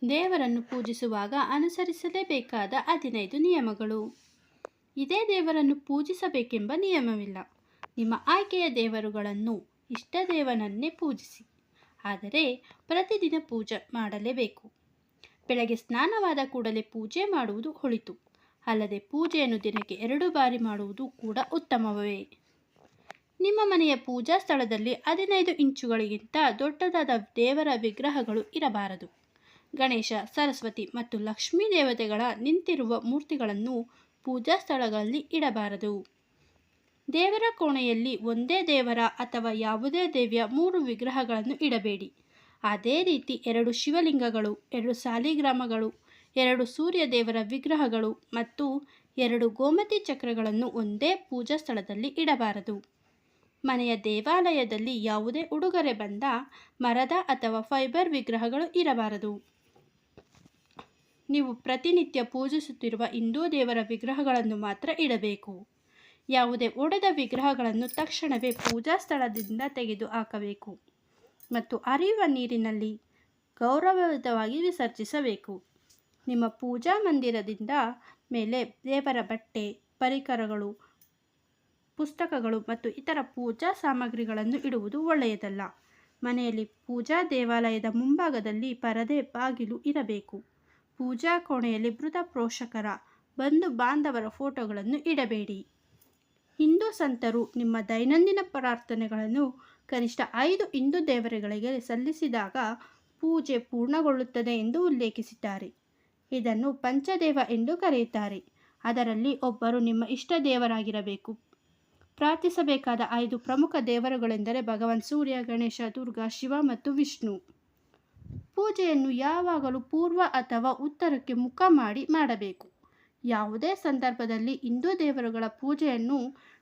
ದೇವರನ್ನು ಪೂಜಿಸುವಾಗ ಅನುಸರಿಸಲೇಬೇಕಾದ 15 ನಿಯಮಗಳು. ಇದೇ ದೇವರನ್ನು ಪೂಜಿಸಬೇಕೆಂಬ ನಿಯಮವಿಲ್ಲ. ನಿಮ್ಮ ಆಯ್ಕೆಯ ದೇವರುಗಳನ್ನು ಇಷ್ಟದೇವನನ್ನೇ ಪೂಜಿಸಿ. ಆದರೆ ಪ್ರತಿದಿನ ಪೂಜೆ ಮಾಡಲೇಬೇಕು. ಬೆಳಗ್ಗೆ ಸ್ನಾನವಾದ ಕೂಡಲೇ ಪೂಜೆ ಮಾಡುವುದು ಒಳಿತು. ಅಲ್ಲದೆ ಪೂಜೆಯನ್ನು ದಿನಕ್ಕೆ 2 ಬಾರಿ ಮಾಡುವುದು ಕೂಡ ಉತ್ತಮವೇ. ನಿಮ್ಮ ಮನೆಯ ಪೂಜಾ ಸ್ಥಳದಲ್ಲಿ 15 ಇಂಚುಗಳಿಗಿಂತ ದೊಡ್ಡದಾದ ದೇವರ ವಿಗ್ರಹಗಳು ಇರಬಾರದು. ಗಣೇಶ, ಸರಸ್ವತಿ ಮತ್ತು ಲಕ್ಷ್ಮೀ ದೇವತೆಗಳ ನಿಂತಿರುವ ಮೂರ್ತಿಗಳನ್ನು ಪೂಜಾ ಸ್ಥಳಗಳಲ್ಲಿ ಇಡಬಾರದು. ದೇವರ ಕೋಣೆಯಲ್ಲಿ ಒಂದೇ ದೇವರ ಅಥವಾ ಯಾವುದೇ ದೇವಿಯ 3 ವಿಗ್ರಹಗಳನ್ನು ಇಡಬೇಡಿ. ಅದೇ ರೀತಿ 2 ಶಿವಲಿಂಗಗಳು, 2 ಸಾಲಿಗ್ರಾಮಗಳು, 2 ಸೂರ್ಯ ದೇವರ ವಿಗ್ರಹಗಳು ಮತ್ತು 2 ಗೋಮತಿ ಚಕ್ರಗಳನ್ನು ಒಂದೇ ಪೂಜಾ ಸ್ಥಳದಲ್ಲಿ ಇಡಬಾರದು. ಮನೆಯ ದೇವಾಲಯದಲ್ಲಿ ಯಾವುದೇ ಉಡುಗೊರೆ ಬಂದ ಮರದ ಅಥವಾ ಫೈಬರ್ ವಿಗ್ರಹಗಳು ಇರಬಾರದು. ನೀವು ಪ್ರತಿನಿತ್ಯ ಪೂಜಿಸುತ್ತಿರುವ ಹಿಂದೂ ದೇವರ ವಿಗ್ರಹಗಳನ್ನು ಮಾತ್ರ ಇಡಬೇಕು. ಯಾವುದೇ ಒಡೆದ ವಿಗ್ರಹಗಳನ್ನು ತಕ್ಷಣವೇ ಪೂಜಾ ಸ್ಥಳದಿಂದ ತೆಗೆದು ಹಾಕಬೇಕು ಮತ್ತು ಹರಿಯುವ ನೀರಿನಲ್ಲಿ ಗೌರವಯುತವಾಗಿ ವಿಸರ್ಜಿಸಬೇಕು. ನಿಮ್ಮ ಪೂಜಾ ಮಂದಿರದಿಂದ ಮೇಲೆ ದೇವರ ಬಟ್ಟೆ, ಪರಿಕರಗಳು, ಪುಸ್ತಕಗಳು ಮತ್ತು ಇತರ ಪೂಜಾ ಸಾಮಗ್ರಿಗಳನ್ನು ಇಡುವುದು ಒಳ್ಳೆಯದಲ್ಲ. ಮನೆಯಲ್ಲಿ ಪೂಜಾ ದೇವಾಲಯದ ಮುಂಭಾಗದಲ್ಲಿ ಪರದೆ ಬಾಗಿಲು ಇರಬೇಕು. ಪೂಜಾ ಕೋಣೆಯಲ್ಲಿ ಮೃತ ಪೋಷಕರ, ಬಂಧು ಬಾಂಧವರ ಫೋಟೋಗಳನ್ನು ಇಡಬೇಡಿ. ಹಿಂದೂ ಸಂತರು ನಿಮ್ಮ ದೈನಂದಿನ ಪ್ರಾರ್ಥನೆಗಳನ್ನು ಕನಿಷ್ಠ 5 ಹಿಂದೂ ದೇವರುಗಳಿಗೆ ಸಲ್ಲಿಸಿದಾಗ ಪೂಜೆ ಪೂರ್ಣಗೊಳ್ಳುತ್ತದೆ ಎಂದು ಉಲ್ಲೇಖಿಸಿದ್ದಾರೆ. ಇದನ್ನು ಪಂಚದೇವ ಎಂದು ಕರೆಯುತ್ತಾರೆ. ಅದರಲ್ಲಿ ಒಬ್ಬರು ನಿಮ್ಮ ಇಷ್ಟ ದೇವರಾಗಿರಬೇಕು. ಪ್ರಾರ್ಥಿಸಬೇಕಾದ 5 ಪ್ರಮುಖ ದೇವರುಗಳೆಂದರೆ ಭಗವಾನ್ ಸೂರ್ಯ, ಗಣೇಶ, ದುರ್ಗಾ, ಶಿವ ಮತ್ತು ವಿಷ್ಣು. ಪೂಜೆಯನ್ನು ಯಾವಾಗಲೂ ಪೂರ್ವ ಅಥವಾ ಉತ್ತರಕ್ಕೆ ಮುಖ ಮಾಡಿ ಮಾಡಬೇಕು. ಯಾವುದೇ ಸಂದರ್ಭದಲ್ಲಿ ಹಿಂದೂ ದೇವರುಗಳ ಪೂಜೆಯನ್ನು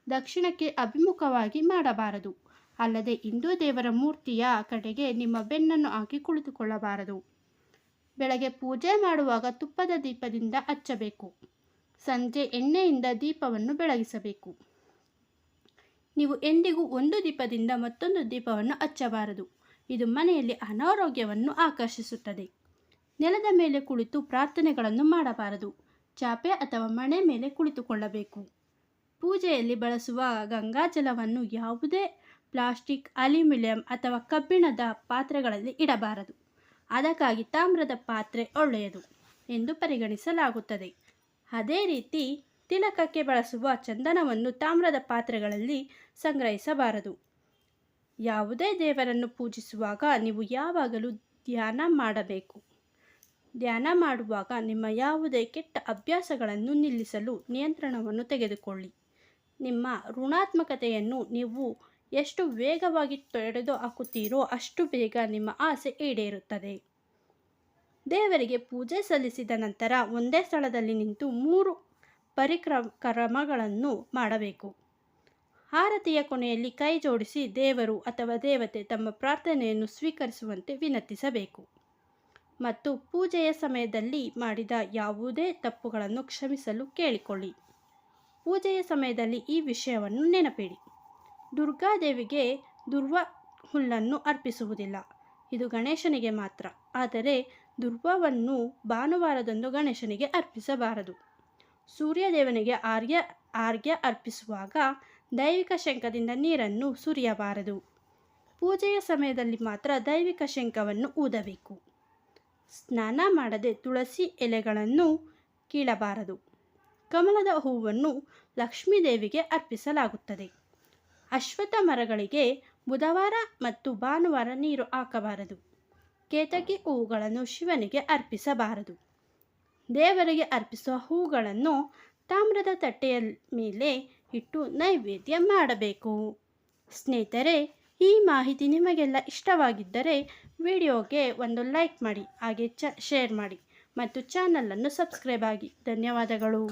ದಕ್ಷಿಣಕ್ಕೆ ಅಭಿಮುಖವಾಗಿ ಮಾಡಬಾರದು. ಅಲ್ಲದೆ ಹಿಂದೂ ದೇವರ ಮೂರ್ತಿಯ ಕಡೆಗೆ ನಿಮ್ಮ ಬೆನ್ನನ್ನು ಹಾಕಿ ಕುಳಿತುಕೊಳ್ಳಬಾರದು. ಬೆಳಗ್ಗೆ ಪೂಜೆ ಮಾಡುವಾಗ ತುಪ್ಪದ ದೀಪದಿಂದ ಹಚ್ಚಬೇಕು. ಸಂಜೆ ಎಣ್ಣೆಯಿಂದ ದೀಪವನ್ನು ಬೆಳಗಿಸಬೇಕು. ನೀವು ಎಂದಿಗೂ ಒಂದು ದೀಪದಿಂದ ಮತ್ತೊಂದು ದೀಪವನ್ನು ಹಚ್ಚಬಾರದು. ಇದು ಮನೆಯಲ್ಲಿ ಅನಾರೋಗ್ಯವನ್ನು ಆಕರ್ಷಿಸುತ್ತದೆ. ನೆಲದ ಮೇಲೆ ಕುಳಿತು ಪ್ರಾರ್ಥನೆಗಳನ್ನು ಮಾಡಬಾರದು. ಚಾಪೆ ಅಥವಾ ಮಣೆ ಮೇಲೆ ಕುಳಿತುಕೊಳ್ಳಬೇಕು. ಪೂಜೆಯಲ್ಲಿ ಬಳಸುವ ಗಂಗಾಜಲವನ್ನು ಯಾವುದೇ ಪ್ಲಾಸ್ಟಿಕ್, ಅಲ್ಯೂಮಿನಿಯಂ ಅಥವಾ ಕಬ್ಬಿಣದ ಪಾತ್ರೆಗಳಲ್ಲಿ ಇಡಬಾರದು. ಅದಕ್ಕಾಗಿ ತಾಮ್ರದ ಪಾತ್ರೆ ಒಳ್ಳೆಯದು ಎಂದು ಪರಿಗಣಿಸಲಾಗುತ್ತದೆ. ಅದೇ ರೀತಿ ತಿಲಕಕ್ಕೆ ಬಳಸುವ ಚಂದನವನ್ನು ತಾಮ್ರದ ಪಾತ್ರೆಗಳಲ್ಲಿ ಸಂಗ್ರಹಿಸಬಾರದು. ಯಾವುದೇ ದೇವರನ್ನು ಪೂಜಿಸುವಾಗ ನೀವು ಯಾವಾಗಲೂ ಧ್ಯಾನ ಮಾಡಬೇಕು. ಧ್ಯಾನ ಮಾಡುವಾಗ ನಿಮ್ಮ ಯಾವುದೇ ಕೆಟ್ಟ ಅಭ್ಯಾಸಗಳನ್ನು ನಿಲ್ಲಿಸಲು ನಿಯಂತ್ರಣವನ್ನು ತೆಗೆದುಕೊಳ್ಳಿ. ನಿಮ್ಮ ಋಣಾತ್ಮಕತೆಯನ್ನು ನೀವು ಎಷ್ಟು ವೇಗವಾಗಿ ತೊಡೆದುಹಾಕುತ್ತೀರೋ ಅಷ್ಟು ಬೇಗ ನಿಮ್ಮ ಆಸೆ ಈಡೇರುತ್ತದೆ. ದೇವರಿಗೆ ಪೂಜೆ ಸಲ್ಲಿಸಿದ ನಂತರ ಒಂದೇ ಸ್ಥಳದಲ್ಲಿ ನಿಂತು 3 ಪರಿಕ್ರಮಗಳನ್ನು ಮಾಡಬೇಕು. ಆರತಿಯ ಕೊನೆಯಲ್ಲಿ ಕೈ ಜೋಡಿಸಿ ದೇವರು ಅಥವಾ ದೇವತೆ ತಮ್ಮ ಪ್ರಾರ್ಥನೆಯನ್ನು ಸ್ವೀಕರಿಸುವಂತೆ ವಿನಂತಿಸಬೇಕು ಮತ್ತು ಪೂಜೆಯ ಸಮಯದಲ್ಲಿ ಮಾಡಿದ ಯಾವುದೇ ತಪ್ಪುಗಳನ್ನು ಕ್ಷಮಿಸಲು ಕೇಳಿಕೊಳ್ಳಿ. ಪೂಜೆಯ ಸಮಯದಲ್ಲಿ ಈ ವಿಷಯವನ್ನು ನೆನಪಿಡಿ: ದುರ್ಗಾದೇವಿಗೆ ದುರ್ವಾ ಹುಲ್ಲನ್ನು ಅರ್ಪಿಸುವುದಿಲ್ಲ. ಇದು ಗಣೇಶನಿಗೆ ಮಾತ್ರ. ಆದರೆ ದುರ್ವಾವನ್ನು ಭಾನುವಾರದಂದು ಗಣೇಶನಿಗೆ ಅರ್ಪಿಸಬಾರದು. ಸೂರ್ಯದೇವನಿಗೆ ಆರ್ಘ್ಯ ಅರ್ಪಿಸುವಾಗ ದೈವಿಕ ಶಂಖದಿಂದ ನೀರನ್ನು ಸುರಿಯಬಾರದು. ಪೂಜೆಯ ಸಮಯದಲ್ಲಿ ಮಾತ್ರ ದೈವಿಕ ಶಂಖವನ್ನು ಊದಬೇಕು. ಸ್ನಾನ ಮಾಡದೆ ತುಳಸಿ ಎಲೆಗಳನ್ನು ಕೀಳಬಾರದು. ಕಮಲದ ಹೂವನ್ನು ಲಕ್ಷ್ಮೀದೇವಿಗೆ ಅರ್ಪಿಸಲಾಗುತ್ತದೆ. ಅಶ್ವತ್ಥ ಮರಗಳಿಗೆ ಬುಧವಾರ ಮತ್ತು ಭಾನುವಾರ ನೀರು ಹಾಕಬಾರದು. ಕೇತಕಿ ಹೂಗಳನ್ನು ಶಿವನಿಗೆ ಅರ್ಪಿಸಬಾರದು. ದೇವರಿಗೆ ಅರ್ಪಿಸುವ ಹೂಗಳನ್ನು ತಾಮ್ರದ ತಟ್ಟೆಯ ಮೇಲೆ ಇಟ್ಟು ನೈವೇದ್ಯ ಮಾಡಬೇಕು. ಸ್ನೇಹಿತರೆ, ಈ ಮಾಹಿತಿ ನಿಮಗೆಲ್ಲ ಇಷ್ಟವಾಗಿದ್ದರೆ ವಿಡಿಯೋಗೆ ಒಂದು ಲೈಕ್ ಮಾಡಿ, ಹಾಗೆ ಶೇರ್ ಮಾಡಿ ಮತ್ತು ಚಾನಲನ್ನು ಸಬ್ಸ್ಕ್ರೈಬ್ ಆಗಿ. ಧನ್ಯವಾದಗಳು.